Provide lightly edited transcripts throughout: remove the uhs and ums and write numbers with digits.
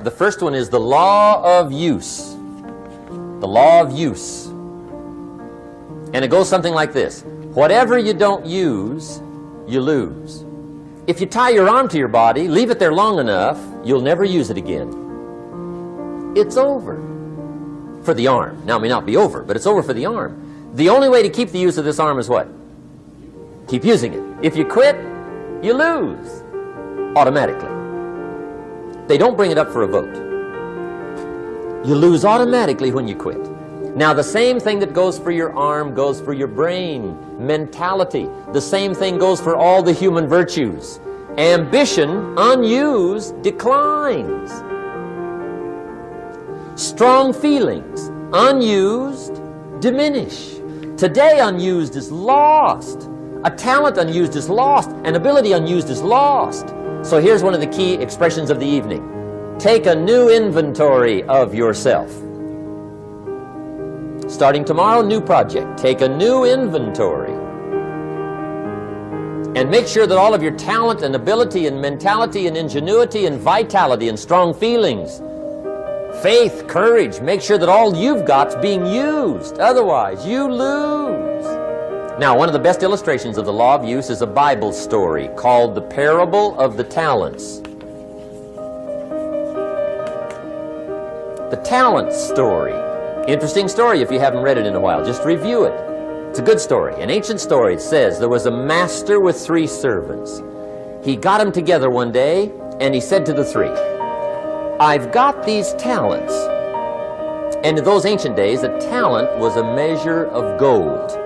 The first one is the law of use. The law of use. And it goes something like this. Whatever you don't use, you lose. If you tie your arm to your body, leave it there long enough, you'll never use it again. It's over for the arm. Now, it may not be over, but it's over for the arm. The only way to keep the use of this arm is what? Keep using it. If you quit, you lose automatically. They don't bring it up for a vote. You lose automatically when you quit. Now, the same thing that goes for your arm goes for your brain, mentality. The same thing goes for all the human virtues. Ambition, unused, declines. Strong feelings, unused, diminish. Today, unused is lost. A talent unused is lost. An ability unused is lost. So here's one of the key expressions of the evening. Take a new inventory of yourself. Starting tomorrow, new project. Take a new inventory. And make sure that all of your talent and ability and mentality and ingenuity and vitality and strong feelings, faith, courage, make sure that all you've got's being used. Otherwise, you lose. Now, one of the best illustrations of the law of use is a Bible story called the Parable of the Talents. The talent story. Interesting story if you haven't read it in a while. Just review it. It's a good story. An ancient story. It says there was a master with 3 servants. He got them together one day and he said to the 3, I've got these talents. And in those ancient days, a talent was a measure of gold.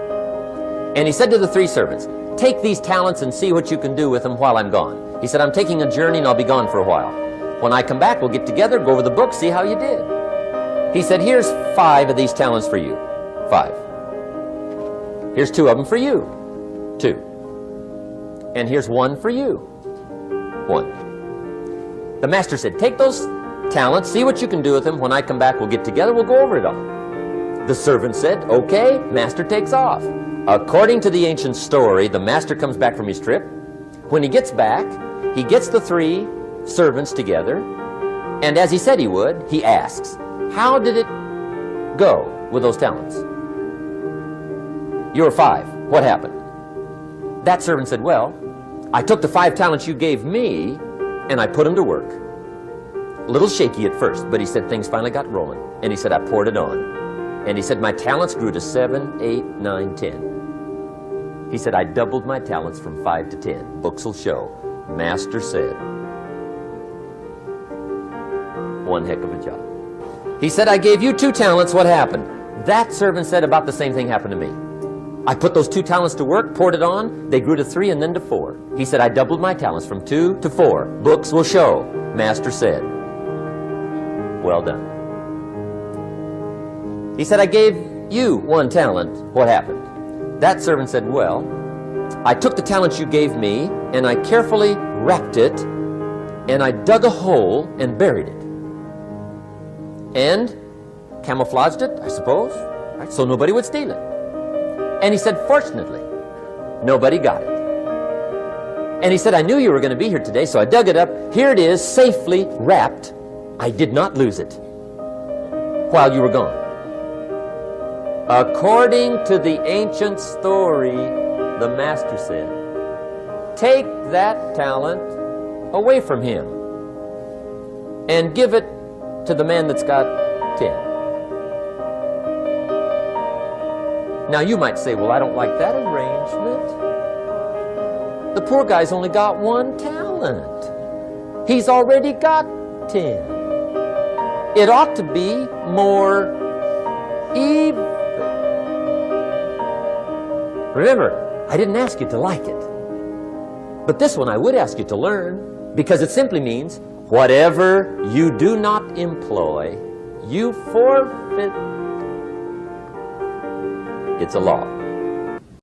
And he said to the 3 servants, take these talents and see what you can do with them while I'm gone. He said, I'm taking a journey and I'll be gone for a while. When I come back, we'll get together, go over the book, see how you did. He said, here's 5 of these talents for you. 5. Here's 2 of them for you. 2. And here's 1 for you. 1. The master said, take those talents, see what you can do with them. When I come back, we'll get together, we'll go over it all. The servant said, okay, master takes off. According to the ancient story, the master comes back from his trip. When he gets back, he gets the 3 servants together, and as he said he would, he asks, how did it go with those talents? You were 5. What happened? That servant said, well, I took the 5 talents you gave me, and I put them to work. A little shaky at first, but he said things finally got rolling, and he said, I poured it on. And he said, my talents grew to 7, 8, 9, 10. He said, I doubled my talents from 5 to 10. Books will show. Master said, one heck of a job. He said, I gave you 2 talents. What happened? That servant said, about the same thing happened to me. I put those 2 talents to work, poured it on. They grew to 3 and then to 4. He said, I doubled my talents from 2 to 4. Books will show. Master said, well done. He said, I gave you 1 talent. What happened? That servant said, well, I took the talents you gave me, and I carefully wrapped it, and I dug a hole and buried it. And camouflaged it, I suppose, right, so nobody would steal it. And he said, fortunately, nobody got it. And he said, I knew you were going to be here today, so I dug it up. Here it is, safely wrapped. I did not lose it while you were gone. According to the ancient story, the master said, take that talent away from him and give it to the man that's got 10. Now you might say, well, I don't like that arrangement. The poor guy's only got 1 talent. He's already got 10. It ought to be more even. Remember, I didn't ask you to like it. But this one I would ask you to learn, because it simply means, whatever you do not employ, you forfeit. It's a law.